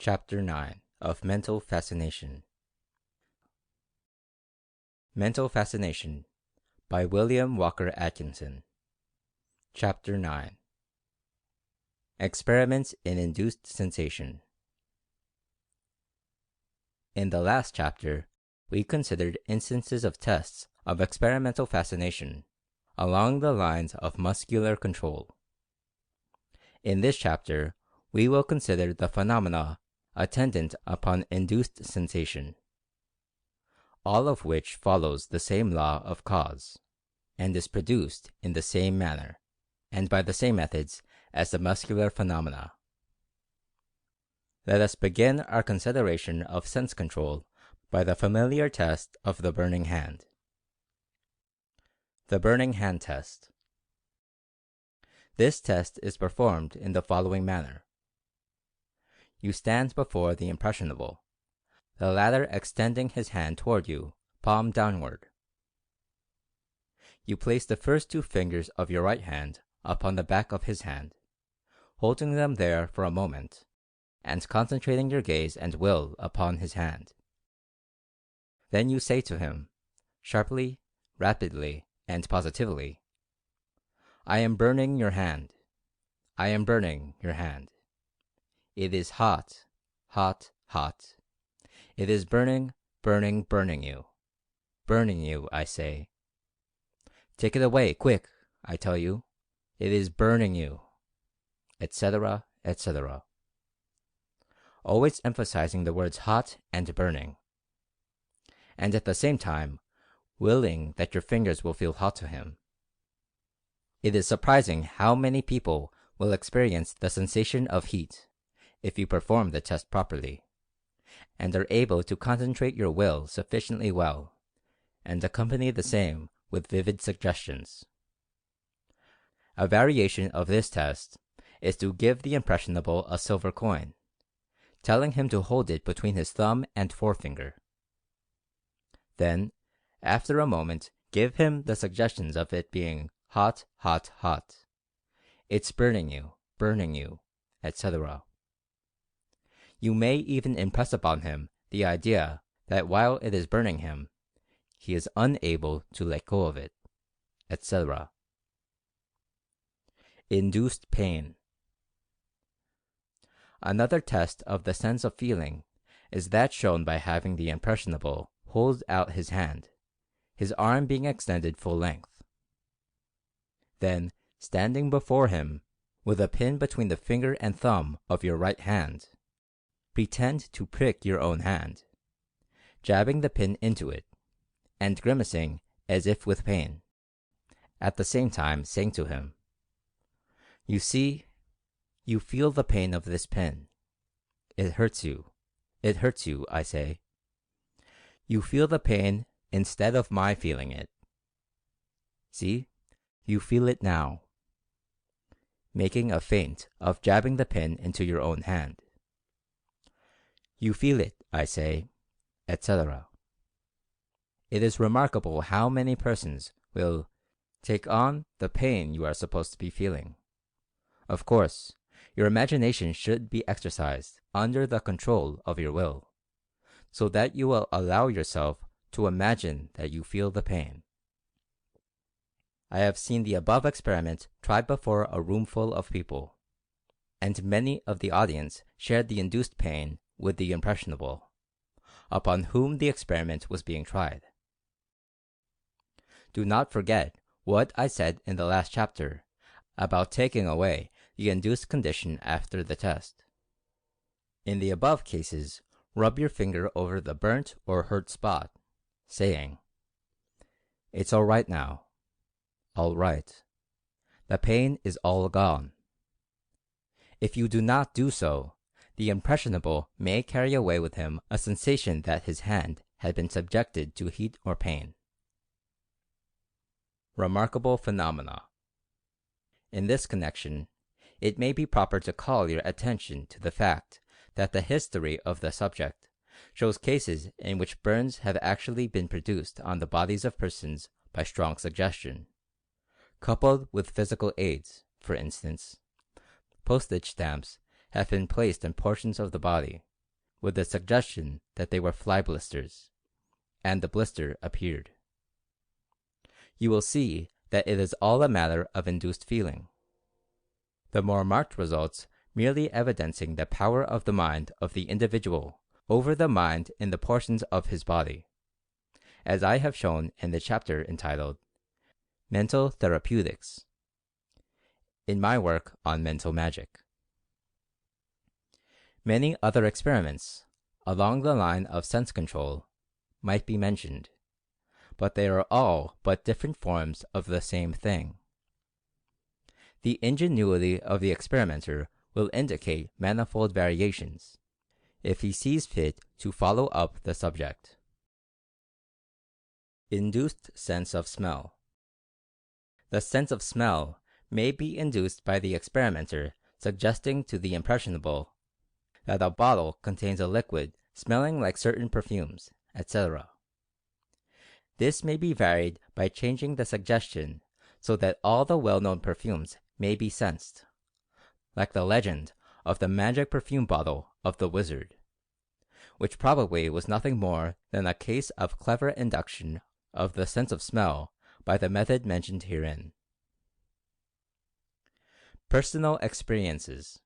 Chapter 9 of Mental Fascination. Mental Fascination by William Walker Atkinson. Chapter 9. Experiments in Induced Sensation. In the last chapter, we considered instances of tests of experimental fascination along the lines of muscular control. In this chapter, we will consider the phenomena attendant upon induced sensation, all of which follows the same law of cause, and is produced in the same manner, and by the same methods as the muscular phenomena. Let us begin our consideration of sense control by the familiar test of the burning hand. The burning hand test. This test is performed in the following manner. You stand before the impressionable, the latter extending his hand toward you, palm downward. You place the first two fingers of your right hand upon the back of his hand, holding them there for a moment, and concentrating your gaze and will upon his hand. Then you say to him, sharply, rapidly, and positively, "I am burning your hand. I am burning your hand. It is hot, hot, hot. It is burning, burning, burning you. Burning you, I say. Take it away, quick, I tell you. It is burning you," etc., etc. Always emphasizing the words hot and burning, and at the same time willing that your fingers will feel hot to him. It is surprising how many people will experience the sensation of heat if you perform the test properly, and are able to concentrate your will sufficiently well, and accompany the same with vivid suggestions. A variation of this test is to give the impressionable a silver coin, telling him to hold it between his thumb and forefinger. Then, after a moment, give him the suggestions of it being hot, hot, hot. It's burning you, etc. You may even impress upon him the idea that while it is burning him, he is unable to let go of it, etc. Induced pain. Another test of the sense of feeling is that shown by having the impressionable hold out his hand, his arm being extended full length. Then, standing before him, with a pin between the finger and thumb of your right hand, pretend to prick your own hand, jabbing the pin into it, and grimacing as if with pain, at the same time saying to him, "You see, you feel the pain of this pin. It hurts you, I say. You feel the pain instead of my feeling it. See, you feel it now," making a feint of jabbing the pin into your own hand. "You feel it, I say," etc. It is remarkable how many persons will take on the pain you are supposed to be feeling. Of course, your imagination should be exercised under the control of your will, so that you will allow yourself to imagine that you feel the pain. I have seen the above experiment tried before a roomful of people, and many of the audience shared the induced pain with the impressionable, upon whom the experiment was being tried. Do not forget what I said in the last chapter about taking away the induced condition after the test. In the above cases, rub your finger over the burnt or hurt spot, saying, "It's all right now. All right. The pain is all gone." If you do not do so, the impressionable may carry away with him a sensation that his hand had been subjected to heat or pain. Remarkable phenomena. In this connection, it may be proper to call your attention to the fact that the history of the subject shows cases in which burns have actually been produced on the bodies of persons by strong suggestion, coupled with physical aids. For instance, postage stamps have been placed in portions of the body with the suggestion that they were fly blisters, and the blister appeared. You will see that it is all a matter of induced feeling, the more marked results merely evidencing the power of the mind of the individual over the mind in the portions of his body, as I have shown in the chapter entitled Mental Therapeutics, in my work on mental magic. Many other experiments, along the line of sense control, might be mentioned, but they are all but different forms of the same thing. The ingenuity of the experimenter will indicate manifold variations, if he sees fit to follow up the subject. Induced sense of smell. The sense of smell may be induced by the experimenter suggesting to the impressionable that a bottle contains a liquid smelling like certain perfumes, etc. This may be varied by changing the suggestion so that all the well-known perfumes may be sensed, like the legend of the magic perfume bottle of the wizard, which probably was nothing more than a case of clever induction of the sense of smell by the method mentioned herein. Personal experiences.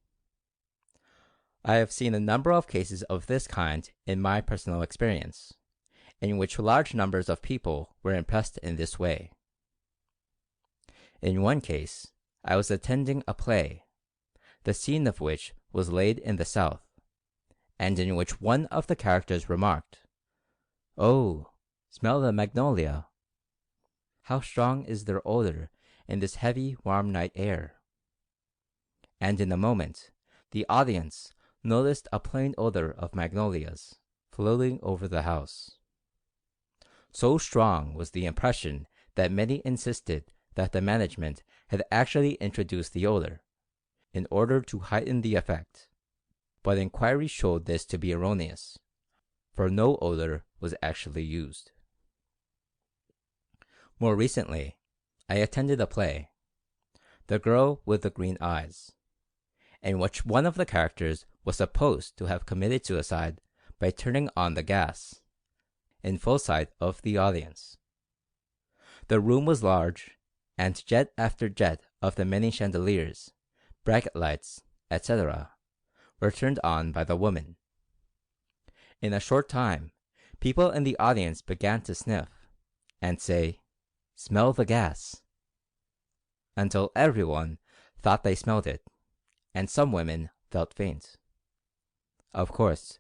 I have seen a number of cases of this kind in my personal experience, in which large numbers of people were impressed in this way. In one case, I was attending a play, the scene of which was laid in the South, and in which one of the characters remarked, "Oh, smell the magnolia! How strong is their odor in this heavy, warm night air!" And in a moment, the audience noticed a plain odor of magnolias floating over the house. So strong was the impression that many insisted that the management had actually introduced the odor, in order to heighten the effect, but inquiry showed this to be erroneous, for no odor was actually used. More recently, I attended a play, The Girl with the Green Eyes, in which one of the characters was supposed to have committed suicide by turning on the gas, in full sight of the audience. The room was large, and jet after jet of the many chandeliers, bracket lights, etc., were turned on by the woman. In a short time, people in the audience began to sniff, and say, "Smell the gas," until everyone thought they smelled it, and some women felt faint. Of course,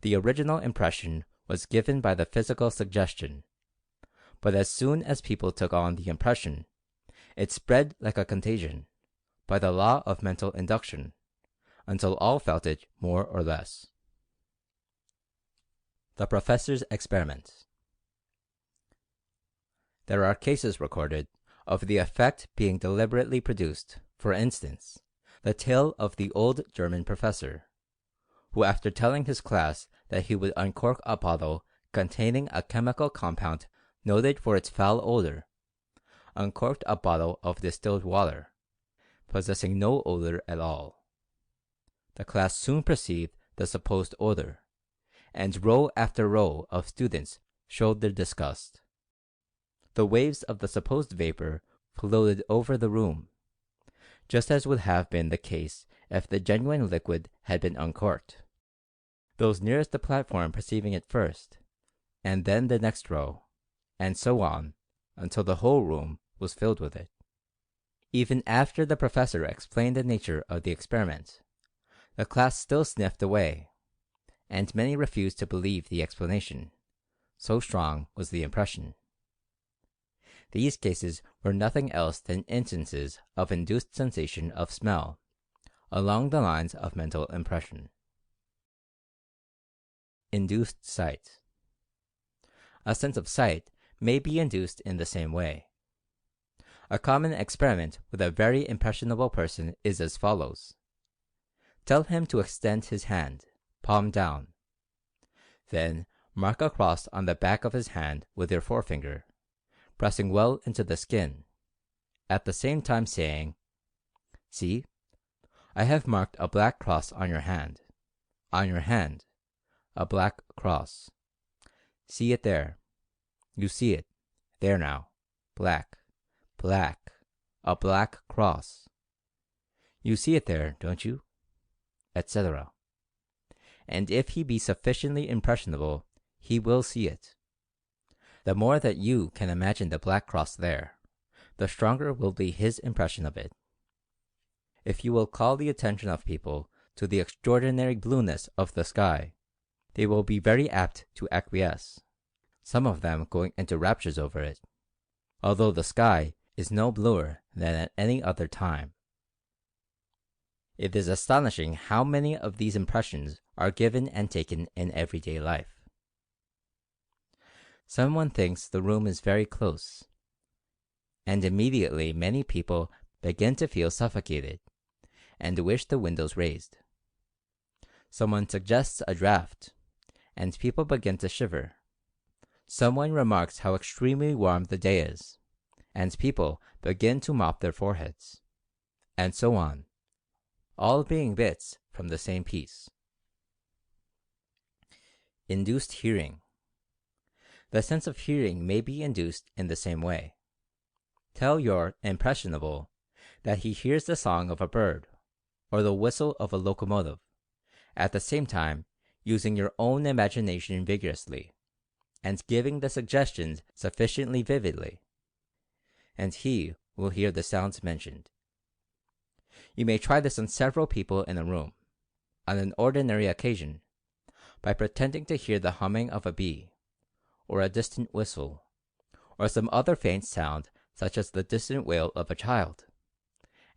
the original impression was given by the physical suggestion, but as soon as people took on the impression, it spread like a contagion, by the law of mental induction, until all felt it more or less. The Professor's Experiment. There are cases recorded of the effect being deliberately produced, for instance, the tale of the old German professor, who after telling his class that he would uncork a bottle containing a chemical compound noted for its foul odor, uncorked a bottle of distilled water, possessing no odor at all. The class soon perceived the supposed odor, and row after row of students showed their disgust. The waves of the supposed vapor floated over the room, just as would have been the case if the genuine liquid had been uncorked, those nearest the platform perceiving it first, and then the next row, and so on, until the whole room was filled with it. Even after the professor explained the nature of the experiment, the class still sniffed away, and many refused to believe the explanation, so strong was the impression. These cases were nothing else than instances of induced sensation of smell, along the lines of mental impression. Induced sight. A sense of sight may be induced in the same way. A common experiment with a very impressionable person is as follows. Tell him to extend his hand, palm down. Then mark a cross on the back of his hand with your forefinger, pressing well into the skin, at the same time saying, "See, I have marked a black cross on your hand, a black cross. See it there. You see it. There now. Black. Black. A black cross. You see it there, don't you? Etc. And if he be sufficiently impressionable, he will see it. The more that you can imagine the black cross there, the stronger will be his impression of it. If you will call the attention of people to the extraordinary blueness of the sky, they will be very apt to acquiesce, some of them going into raptures over it, although the sky is no bluer than at any other time. It is astonishing how many of these impressions are given and taken in everyday life. Someone thinks the room is very close, and immediately many people begin to feel suffocated, and wish the windows raised. Someone suggests a draught, and people begin to shiver. Someone remarks how extremely warm the day is, and people begin to mop their foreheads, and so on, all being bits from the same piece. Induced hearing. The sense of hearing may be induced in the same way. Tell your impressionable that he hears the song of a bird, or the whistle of a locomotive, at the same time using your own imagination vigorously, and giving the suggestions sufficiently vividly, and he will hear the sounds mentioned. You may try this on several people in a room, on an ordinary occasion, by pretending to hear the humming of a bee, or a distant whistle, or some other faint sound such as the distant wail of a child,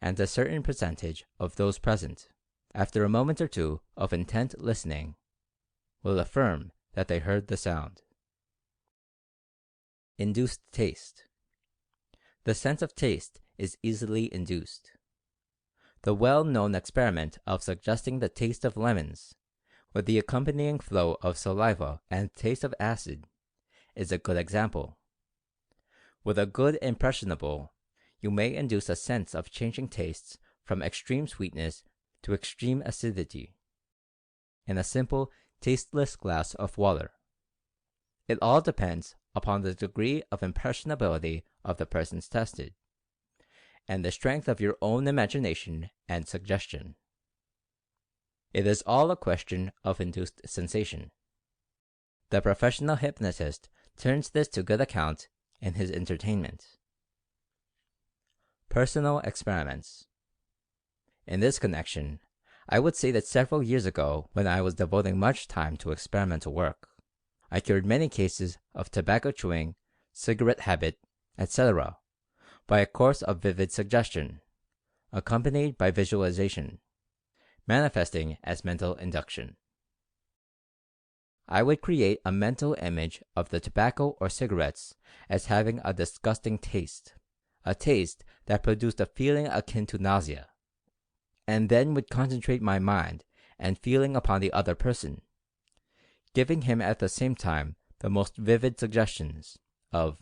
and a certain percentage of those present, after a moment or two of intent listening, will affirm that they heard the sound. Induced taste. The sense of taste is easily induced. The well-known experiment of suggesting the taste of lemons, with the accompanying flow of saliva and taste of acid, is a good example. With a good impressionable, you may induce a sense of changing tastes from extreme sweetness to extreme acidity, in a simple, tasteless glass of water. It all depends upon the degree of impressionability of the persons tested, and the strength of your own imagination and suggestion. It is all a question of induced sensation. The professional hypnotist turns this to good account in his entertainment. Personal experiments. In this connection, I would say that several years ago, when I was devoting much time to experimental work, I cured many cases of tobacco chewing, cigarette habit, etc., by a course of vivid suggestion, accompanied by visualization, manifesting as mental induction. I would create a mental image of the tobacco or cigarettes as having a disgusting taste, a taste that produced a feeling akin to nausea, and then would concentrate my mind and feeling upon the other person, giving him at the same time the most vivid suggestions of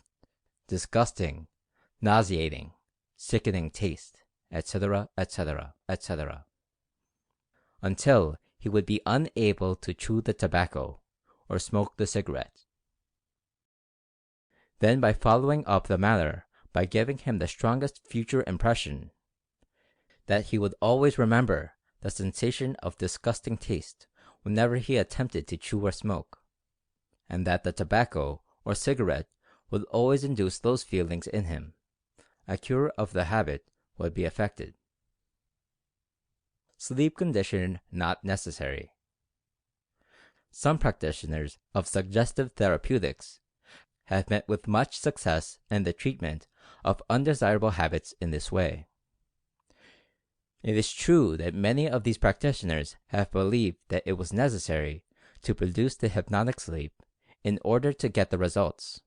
disgusting, nauseating, sickening taste, etc., etc., etc., until he would be unable to chew the tobacco or smoke the cigarette. Then, by following up the matter by giving him the strongest future impression, that he would always remember the sensation of disgusting taste whenever he attempted to chew or smoke, and that the tobacco or cigarette would always induce those feelings in him, a cure of the habit would be effected. Sleep condition not necessary. Some practitioners of suggestive therapeutics have met with much success in the treatment of undesirable habits in this way. It is true that many of these practitioners have believed that it was necessary to produce the hypnotic sleep in order to get the results,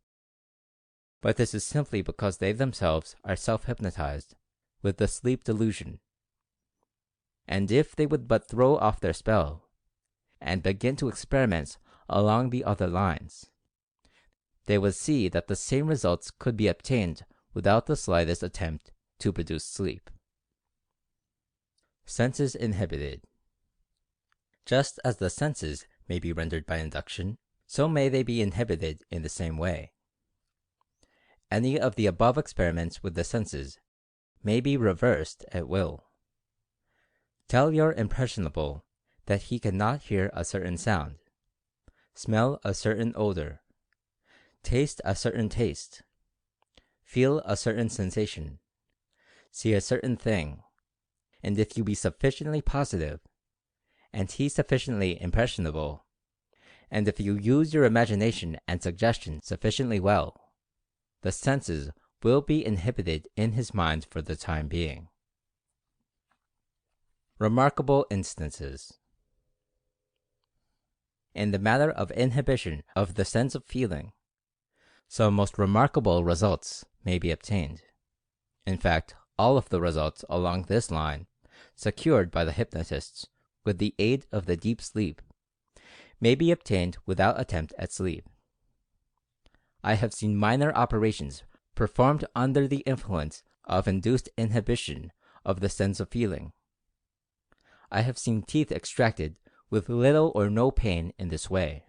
but this is simply because they themselves are self-hypnotized with the sleep delusion, and if they would but throw off their spell, and begin to experiment along the other lines, they would see that the same results could be obtained without the slightest attempt to produce sleep. Senses inhibited. Just as the senses may be rendered by induction, so may they be inhibited in the same way. Any of the above experiments with the senses may be reversed at will. Tell your impressionable that he cannot hear a certain sound, smell a certain odor, taste a certain taste, feel a certain sensation, see a certain thing, and if you be sufficiently positive, and he sufficiently impressionable, and if you use your imagination and suggestion sufficiently well, the senses will be inhibited in his mind for the time being. Remarkable instances. In the matter of inhibition of the sense of feeling, some most remarkable results may be obtained. In fact, all of the results along this line, secured by the hypnotists with the aid of the deep sleep, may be obtained without attempt at sleep. I have seen minor operations performed under the influence of induced inhibition of the sense of feeling. I have seen teeth extracted with little or no pain in this way.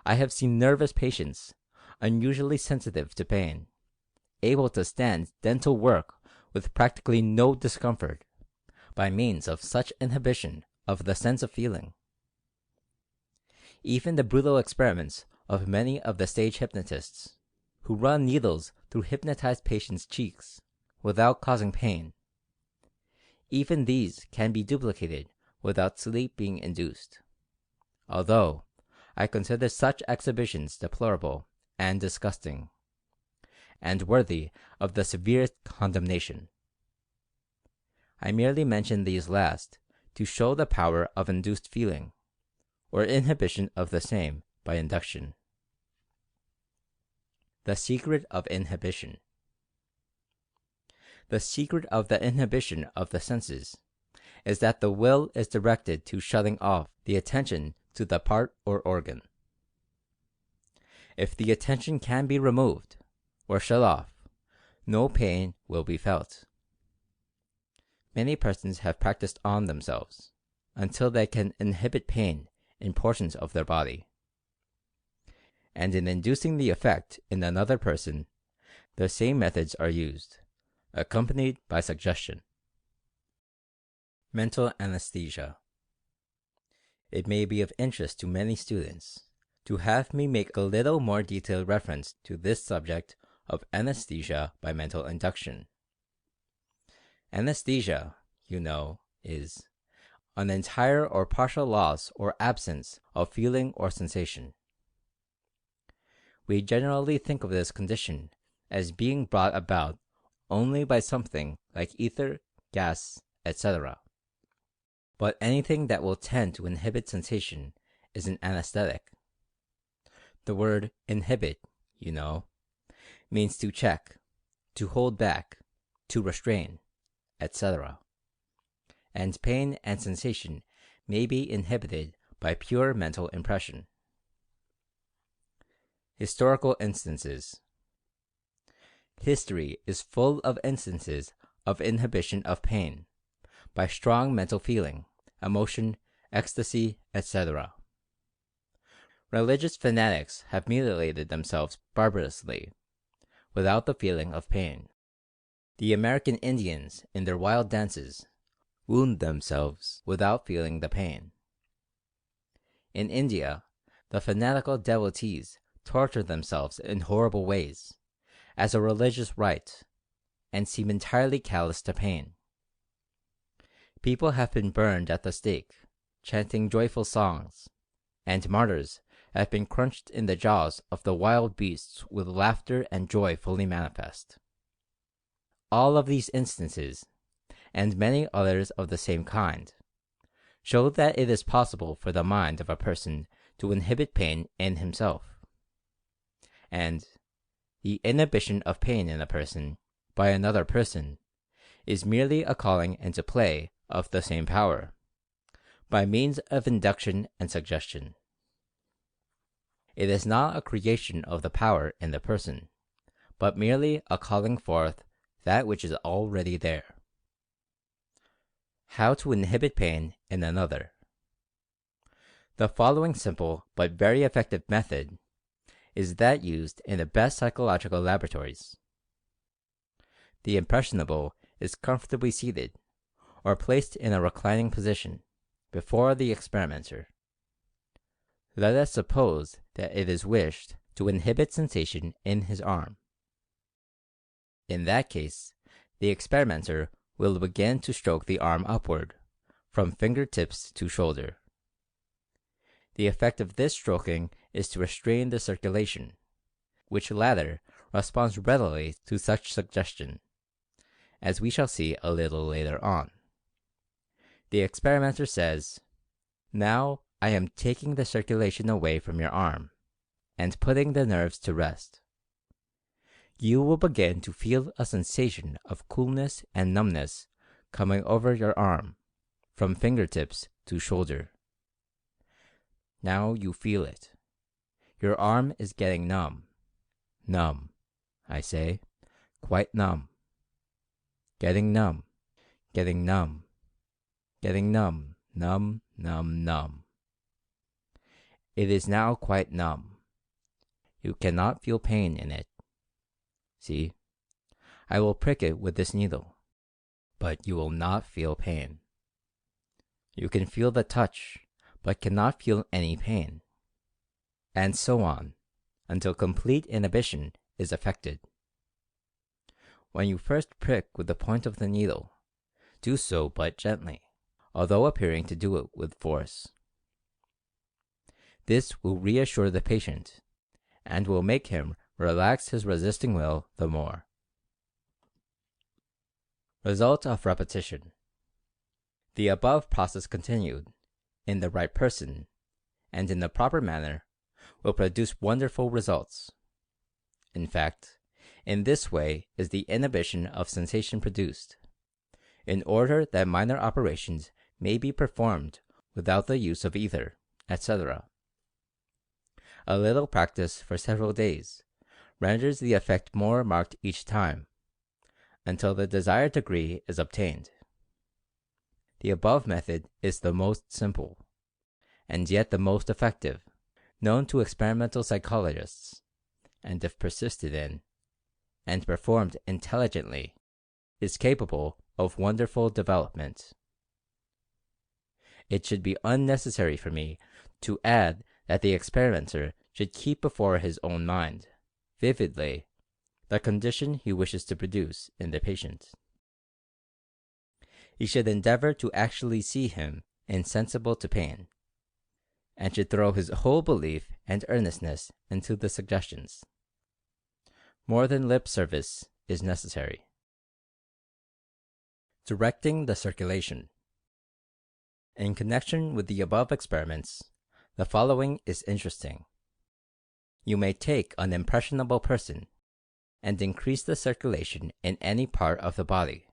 I have seen nervous patients, unusually sensitive to pain, able to stand dental work with practically no discomfort, by means of such inhibition of the sense of feeling. Even the brutal experiments of many of the stage hypnotists, who run needles through hypnotized patients' cheeks without causing pain, even these can be duplicated without sleep being induced, although I consider such exhibitions deplorable and disgusting, and worthy of the severest condemnation. I merely mention these last to show the power of induced feeling, or inhibition of the same by induction. The secret of inhibition. The secret of the inhibition of the senses is that the will is directed to shutting off the attention to the part or organ. If the attention can be removed, or shut off, no pain will be felt. Many persons have practiced on themselves, until they can inhibit pain in portions of their body, and in inducing the effect in another person, the same methods are used, accompanied by suggestion. Mental anesthesia. It may be of interest to many students to have me make a little more detailed reference to this subject of anesthesia by mental induction. Anesthesia, you know, is an entire or partial loss or absence of feeling or sensation. We generally think of this condition as being brought about only by something like ether, gas, etc. But anything that will tend to inhibit sensation is an anesthetic. The word inhibit, you know, means to check, to hold back, to restrain, etc. And pain and sensation may be inhibited by pure mental impression. Historical instances. History is full of instances of inhibition of pain by strong mental feeling, emotion, ecstasy, etc. Religious fanatics have mutilated themselves barbarously, without the feeling of pain. The American Indians, in their wild dances, wound themselves without feeling the pain. In India, the fanatical devotees torture themselves in horrible ways, as a religious rite, and seem entirely callous to pain. People have been burned at the stake, chanting joyful songs, and martyrs have been crunched in the jaws of the wild beasts with laughter and joy fully manifest. All of these instances, and many others of the same kind, show that it is possible for the mind of a person to inhibit pain in himself, and the inhibition of pain in a person by another person is merely a calling into play of the same power, by means of induction and suggestion. It is not a creation of the power in the person, but merely a calling forth that which is already there. How to inhibit pain in another. The following simple but very effective method is that used in the best psychological laboratories. The impressionable is comfortably seated, or placed in a reclining position, before the experimenter. Let us suppose that it is wished to inhibit sensation in his arm. In that case, the experimenter will begin to stroke the arm upward, from fingertips to shoulder. The effect of this stroking is to restrain the circulation, which latter responds readily to such suggestion, as we shall see a little later on. The experimenter says, "Now I am taking the circulation away from your arm, and putting the nerves to rest. You will begin to feel a sensation of coolness and numbness coming over your arm, from fingertips to shoulder. Now you feel it. Your arm is getting numb. Numb, I say, quite numb. Getting numb, getting numb, getting numb, numb, numb, numb. It is now quite numb. You cannot feel pain in it. See, I will prick it with this needle, but you will not feel pain. You can feel the touch, but cannot feel any pain." And so on, until complete inhibition is effected. When you first prick with the point of the needle, do so but gently, although appearing to do it with force. This will reassure the patient, and will make him relax his resisting will the more. Result of repetition. The above process continued, in the right person, and in the proper manner, will produce wonderful results. In fact, in this way is the inhibition of sensation produced, in order that minor operations may be performed without the use of ether, etc. A little practice for several days renders the effect more marked each time, until the desired degree is obtained. The above method is the most simple, and yet the most effective, known to experimental psychologists, and if persisted in, and performed intelligently, is capable of wonderful development. It should be unnecessary for me to add that the experimenter should keep before his own mind, vividly, the condition he wishes to produce in the patient. He should endeavor to actually see him insensible to pain, and should throw his whole belief and earnestness into the suggestions. More than lip service is necessary. Directing the circulation. In connection with the above experiments, the following is interesting. You may take an impressionable person and increase the circulation in any part of the body,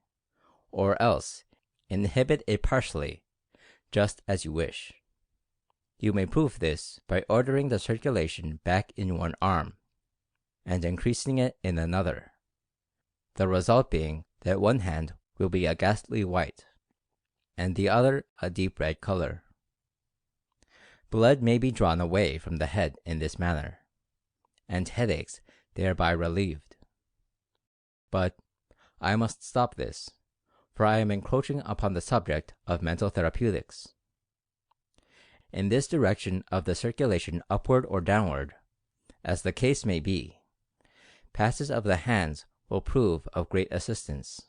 or else inhibit it partially, just as you wish. You may prove this by ordering the circulation back in one arm, and increasing it in another, the result being that one hand will be a ghastly white, and the other a deep red color. Blood may be drawn away from the head in this manner, and headaches thereby relieved. But I must stop this, for I am encroaching upon the subject of mental therapeutics. In this direction of the circulation upward or downward, as the case may be, passes of the hands will prove of great assistance,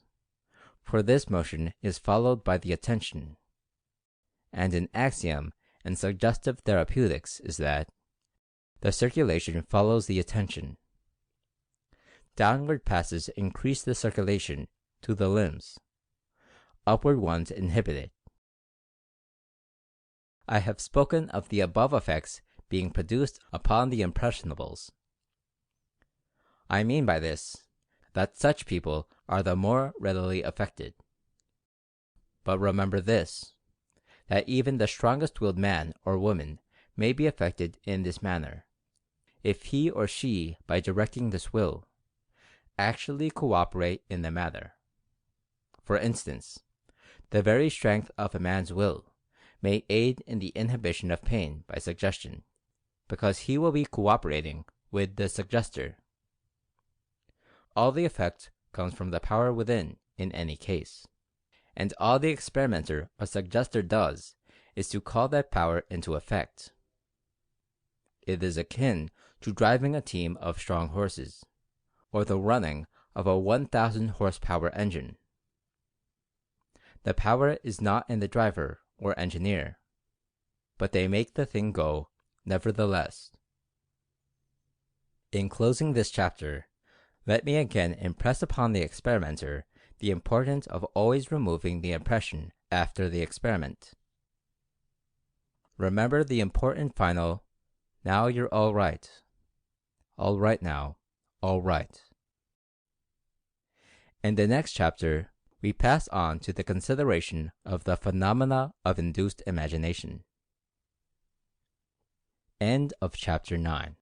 for this motion is followed by the attention, and an axiom in suggestive therapeutics is that the circulation follows the attention. Downward passes increase the circulation to the limbs, upward ones inhibit it. I have spoken of the above effects being produced upon the impressionables. I mean by this that such people are the more readily affected. But remember this, that even the strongest-willed man or woman may be affected in this manner, if he or she, by directing this will, actually cooperate in the matter. For instance, the very strength of a man's will may aid in the inhibition of pain by suggestion, because he will be cooperating with the suggester. All the effect comes from the power within in any case, and all the experimenter or suggester does is to call that power into effect. It is akin to driving a team of strong horses, or the running of a 1,000 horsepower engine. The power is not in the driver or engineer, but they make the thing go nevertheless. In closing this chapter, let me again impress upon the experimenter the importance of always removing the impression after the experiment. Remember the important final, "Now you're all right. All right now, all right." In the next chapter, we pass on to the consideration of the phenomena of induced imagination. End of chapter 9.